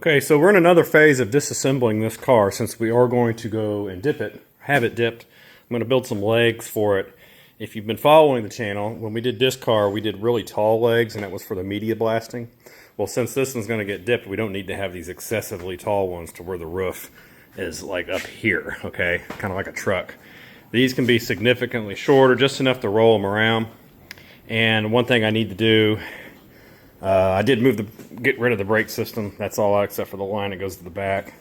Okay, so we're in another phase of disassembling this car since we are going to go and dip it, have it dipped. I'm going to build some legs for it. If you've been following the channel, when we did this car, we did really tall legs, and that was for the media blasting. Well, since this one's going to get dipped, we don't need to have these excessively tall ones to where the roof is like up here, okay? Kind of like a truck. These can be significantly shorter, just enough to roll them around. And one thing I need to do, I did get rid of the brake system. That's all except for the line that goes to the back.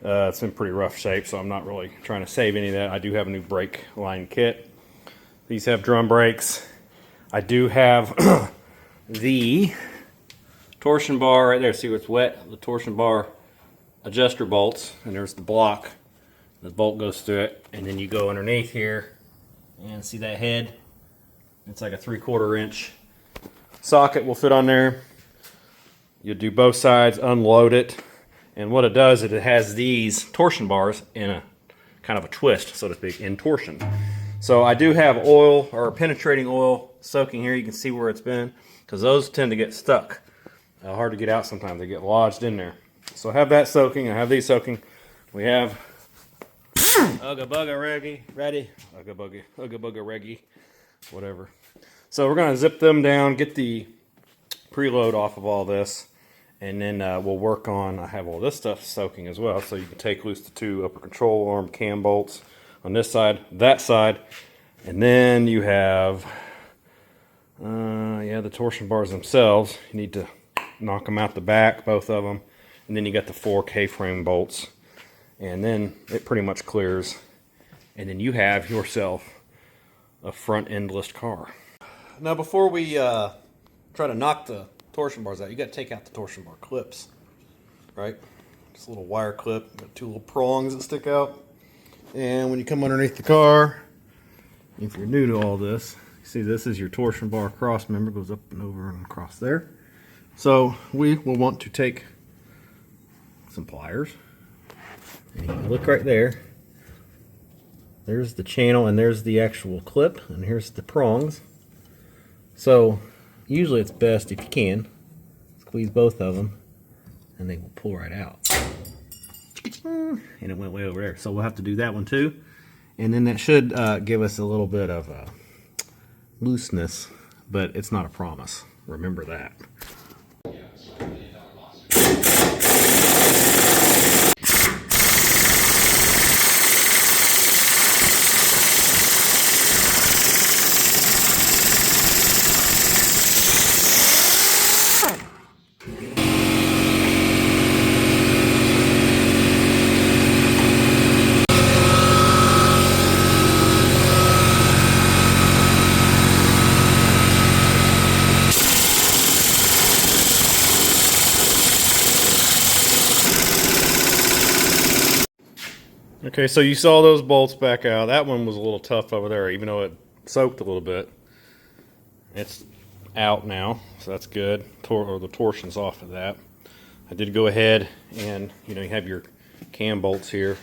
It's in pretty rough shape, so I'm not really trying to save any of that. I do have a new brake line kit. These have drum brakes. I do have the torsion bar right there. See where it's wet? The torsion bar adjuster bolts, and there's the block. The bolt goes through it, and then you go underneath here and see that head? It's like a 3/4 inch socket will fit on there. You do both sides, unload it, and what it does is it has these torsion bars in a kind of a twist, so to speak, in torsion. So I do have oil or penetrating oil soaking here. You can see where it's been because those tend to get stuck. Hard to get out sometimes. They get lodged in there. So I have that soaking. I have these soaking. We have Ugga Bugga Reggie, ready? Ugga Bugga Reggie, whatever. So we're going to zip them down, get the preload off of all this, and then we'll work on, I have all this stuff soaking as well, so you can take loose the two upper control arm cam bolts on this side, that side, and then you have, the torsion bars themselves. You need to knock them out the back, both of them, and then you got the 4 K-frame bolts, and then it pretty much clears, and then you have yourself a front endless car. Now before we try to knock the torsion bars out, you got to take out the torsion bar clips, right? Just a little wire clip, got 2 little prongs that stick out. And when you come underneath the car, if you're new to all this, you see this is your torsion bar cross member, goes up and over and across there. So we will want to take some pliers, and you can look right there. There's the channel and there's the actual clip, and here's the prongs. So usually it's best if you can squeeze both of them and they will pull right out. And it went way over there. So we'll have to do that one too. And then that should give us a little bit of looseness, but it's not a promise. Remember that. Okay, so you saw those bolts back out. That one was a little tough over there, even though it soaked a little bit. It's out now, so that's good. The torsion's off of that. I did go ahead and, you have your cam bolts here.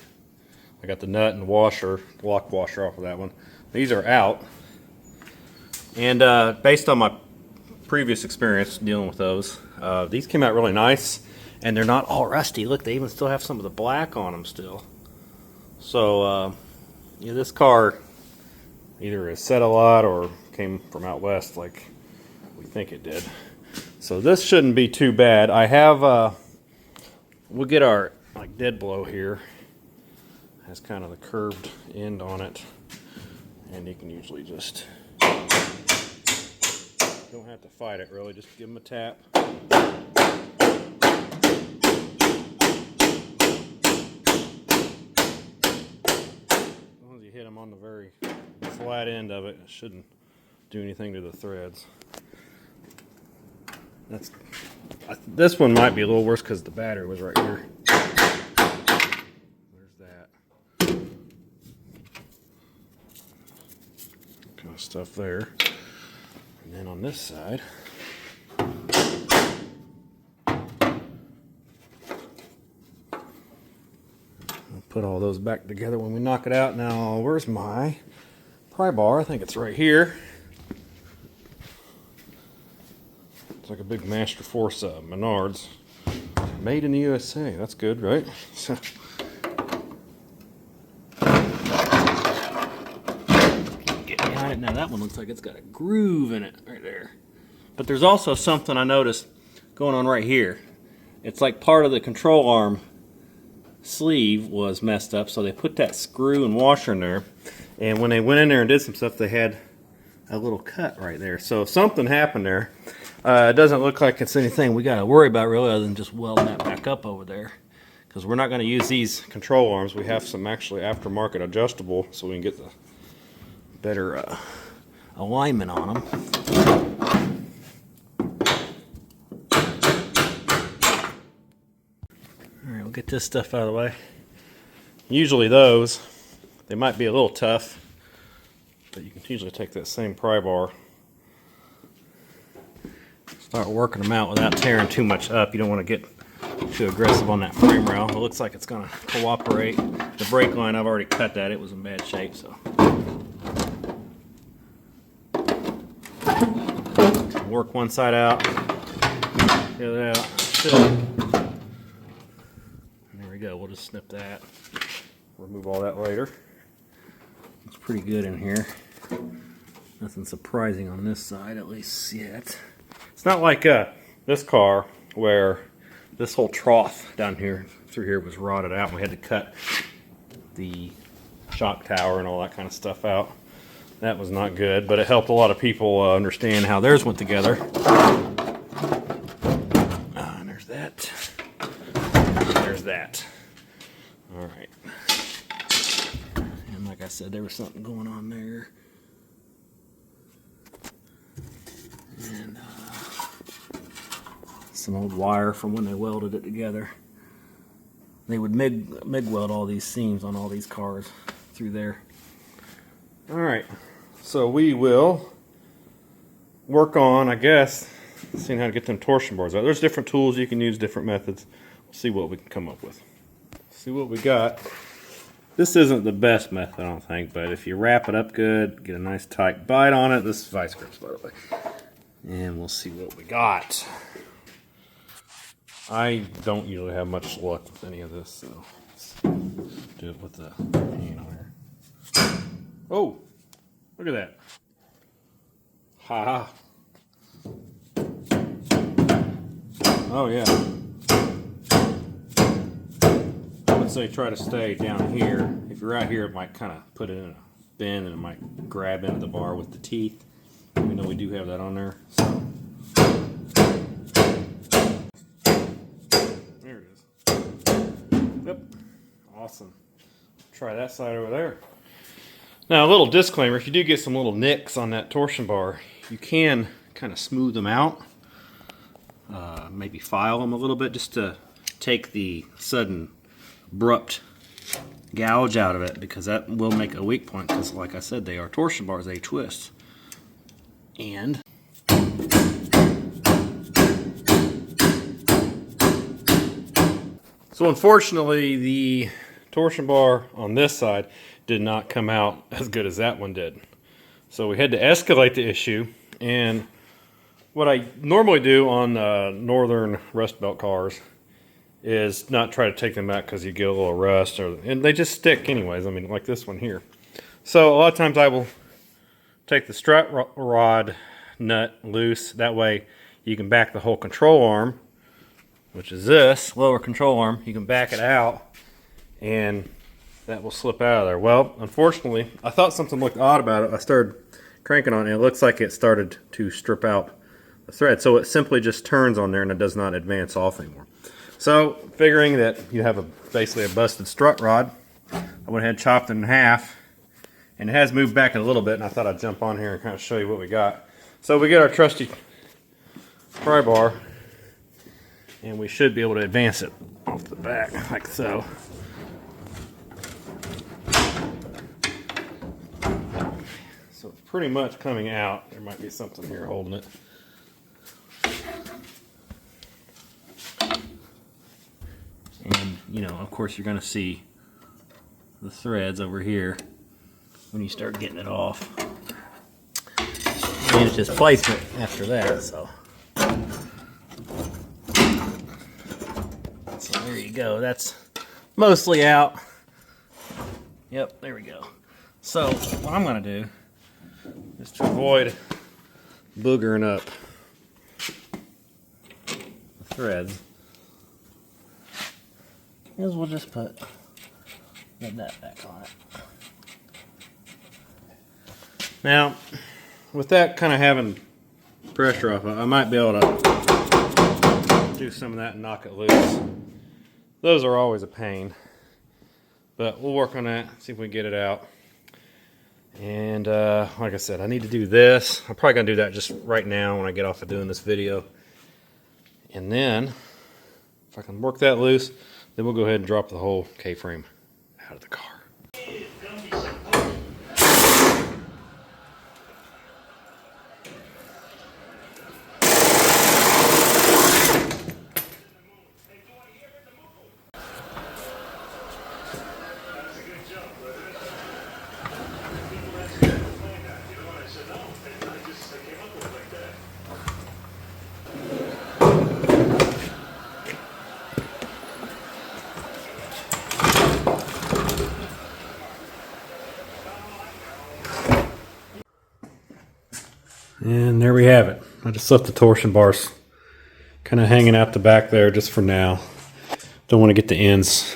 I got the nut and washer, lock washer off of that one. These are out. And based on my previous experience dealing with those, these came out really nice. And they're not all rusty. Look, they even still have some of the black on them still. So, this car either is set a lot or came from out west like we think it did. So this shouldn't be too bad. I have, we'll get our dead blow here. It has kind of the curved end on it. And you can usually just, don't have to fight it really, just give them a tap. You hit them on the very flat end of it, it shouldn't do anything to the threads. This one might be a little worse because the battery was right here. There's that kind of stuff there. And then on this side, put all those back together when we knock it out. Now, where's my pry bar? I think it's right here. It's like a big Master Force Menards. Made in the USA. That's good, right? So, get behind it. Now that one looks like it's got a groove in it right there. But there's also something I noticed going on right here. It's like part of the control arm sleeve was messed up, so they put that screw and washer in there. And when they went in there and did some stuff, they had a little cut right there. So if something happened there, it doesn't look like it's anything we got to worry about really, other than just welding that back up over there. Because we're not going to use these control arms. We have some actually aftermarket adjustable, so we can get the better alignment on them. Alright, we'll get this stuff out of the way. Usually those, they might be a little tough, but you can usually take that same pry bar, start working them out without tearing too much up. You don't want to get too aggressive on that frame rail. It looks like it's going to cooperate. The brake line, I've already cut that. It was in bad shape, so. Work one side out, the other out. There we go. We'll just snip that. Remove all that later. It's pretty good in here. Nothing surprising on this side, at least yet. It's not like this car where this whole trough down here through here was rotted out. We had to cut the shock tower and all that kind of stuff out. That was not good, but it helped a lot of people understand how theirs went together. And there's that. There's that. All right. And like I said, there was something going on there. And some old wire from when they welded it together. They would MIG weld all these seams on all these cars through there. All right, so we will work on, I guess, seeing how to get them torsion bars out. There's different tools you can use, different methods. We'll see what we can come up with. See what we got. This isn't the best method, I don't think, but if you wrap it up good, get a nice tight bite on it. This is vice grips, by the way. And we'll see what we got. I don't usually have much luck with any of this, so let's do it with the hand on here. Oh, look at that. Ha ha. Oh yeah. I would say try to stay down here. If you're out here, it might kind of put it in a bend and it might grab into the bar with the teeth. We know we do have that on there. So. There it is. Yep. Awesome. Try that side over there. Now, a little disclaimer, if you do get some little nicks on that torsion bar, you can kind of smooth them out. Maybe file them a little bit just to take the sudden abrupt gouge out of it, because that will make a weak point, because like I said, they are torsion bars, they twist. And so unfortunately, the torsion bar on this side did not come out as good as that one did. So we had to escalate the issue, and what I normally do on northern Rust Belt cars is not try to take them out because you get a little rust, and they just stick anyways, I mean, like this one here. So a lot of times I will take the strut rod nut loose, that way you can back the whole control arm, which is this lower control arm, you can back it out, and that will slip out of there. Well, unfortunately, I thought something looked odd about it. I started cranking on it, and it looks like it started to strip out the thread. So it simply just turns on there, and it does not advance off anymore. So, figuring that you have basically a busted strut rod, I went ahead and chopped it in half, and it has moved back a little bit, and I thought I'd jump on here and kind of show you what we got. So we get our trusty pry bar, and we should be able to advance it off the back, like so. So it's pretty much coming out. There might be something here holding it. And, you know, of course you're going to see the threads over here when you start getting it off. And it's just placement after that, so. There you go. That's mostly out. Yep, there we go. So what I'm going to do is to avoid boogering up the threads is we'll just put the nut back on it. Now, with that kind of having pressure off, I might be able to do some of that and knock it loose. Those are always a pain, but we'll work on that, see if we can get it out. And like I said, I need to do this. I'm probably going to do that just right now when I get off of doing this video. And then, if I can work that loose, then we'll go ahead and drop the whole K-frame out of the car. And there we have it. I just left the torsion bars kind of hanging out the back there just for now. Don't want to get the ends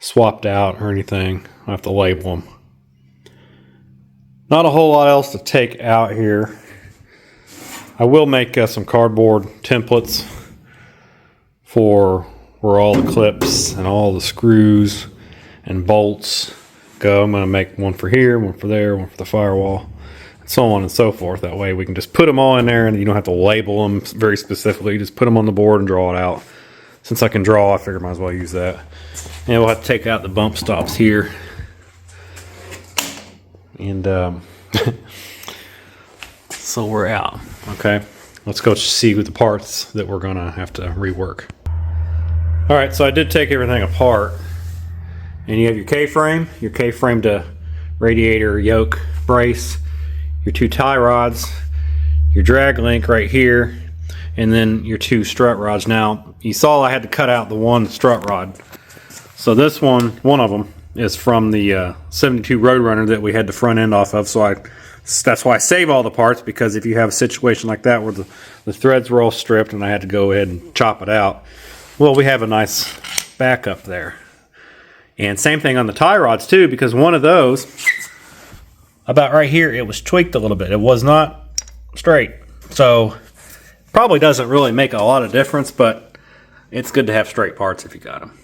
swapped out or anything. I have to label them. Not a whole lot else to take out here. I will make some cardboard templates for where all the clips and all the screws and bolts go. I'm going to make one for here, one for there, one for the firewall, so on and so forth. That way we can just put them all in there and you don't have to label them very specifically. You just put them on the board and draw it out. Since I can draw, I figure I might as well use that. And we'll have to take out the bump stops here. And so we're out. Okay, let's go see the parts that we're gonna have to rework. All right, so I did take everything apart. And you have your K-frame to radiator yoke brace, your two tie rods, your drag link right here, and then your two strut rods. Now, you saw I had to cut out the one strut rod. So this one of them, is from the 72 Roadrunner that we had the front end off of. So that's why I save all the parts, because if you have a situation like that where the threads were all stripped and I had to go ahead and chop it out, well, we have a nice backup there. And same thing on the tie rods too, because one of those, about right here, it was tweaked a little bit. It was not straight. So probably doesn't really make a lot of difference, but it's good to have straight parts if you got them.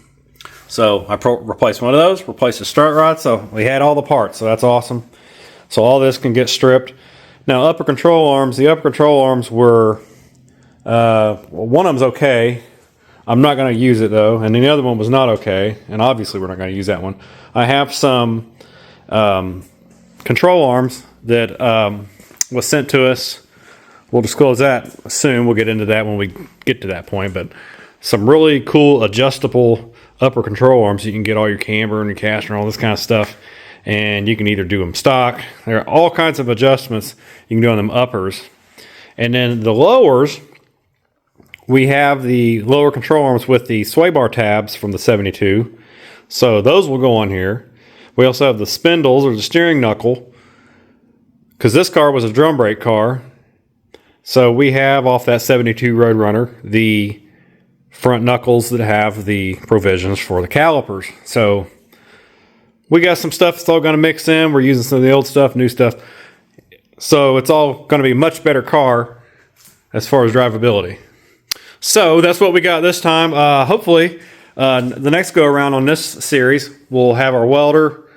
So I replaced one of those, replaced the strut rod, so we had all the parts, so that's awesome. So all this can get stripped. Now upper control arms, the upper control arms were, one of them's okay. I'm not going to use it though, and the other one was not okay, and obviously we're not going to use that one. I have some control arms that was sent to us. We'll disclose that soon. We'll get into that when we get to that point, but some really cool adjustable upper control arms. You can get all your camber and your caster and all this kind of stuff, and you can either do them stock. There are all kinds of adjustments you can do on them uppers. And then the lowers, we have the lower control arms with the sway bar tabs from the 72. So those will go on here. We also have the spindles or the steering knuckle, because this car was a drum brake car. So we have off that 72 Roadrunner the front knuckles that have the provisions for the calipers. So we got some stuff that's all going to mix in. We're using some of the old stuff, new stuff. So it's all going to be a much better car as far as drivability. So that's what we got this time. Hopefully the next go around on this series, we'll have our welder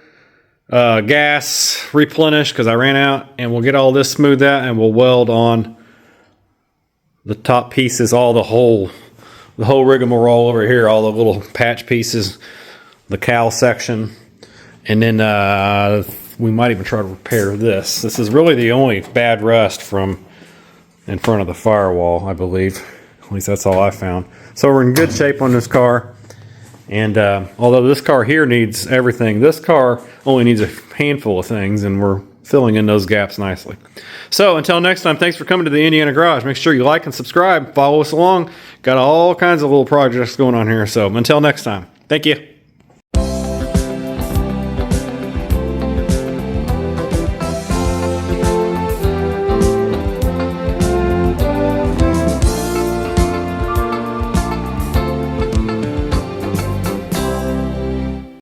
gas replenished because I ran out, and we'll get all this smoothed out and we'll weld on the top pieces, all the whole rigmarole over here, all the little patch pieces, the cowl section, and then we might even try to repair this. This is really the only bad rust from in front of the firewall, I believe. At least that's all I found. So we're in good shape on this car. And although this car here needs everything, this car only needs a handful of things, and we're filling in those gaps nicely. So until next time, thanks for coming to the Indiana Garage. Make sure you like and subscribe. Follow us along. Got all kinds of little projects going on here. So until next time, thank you.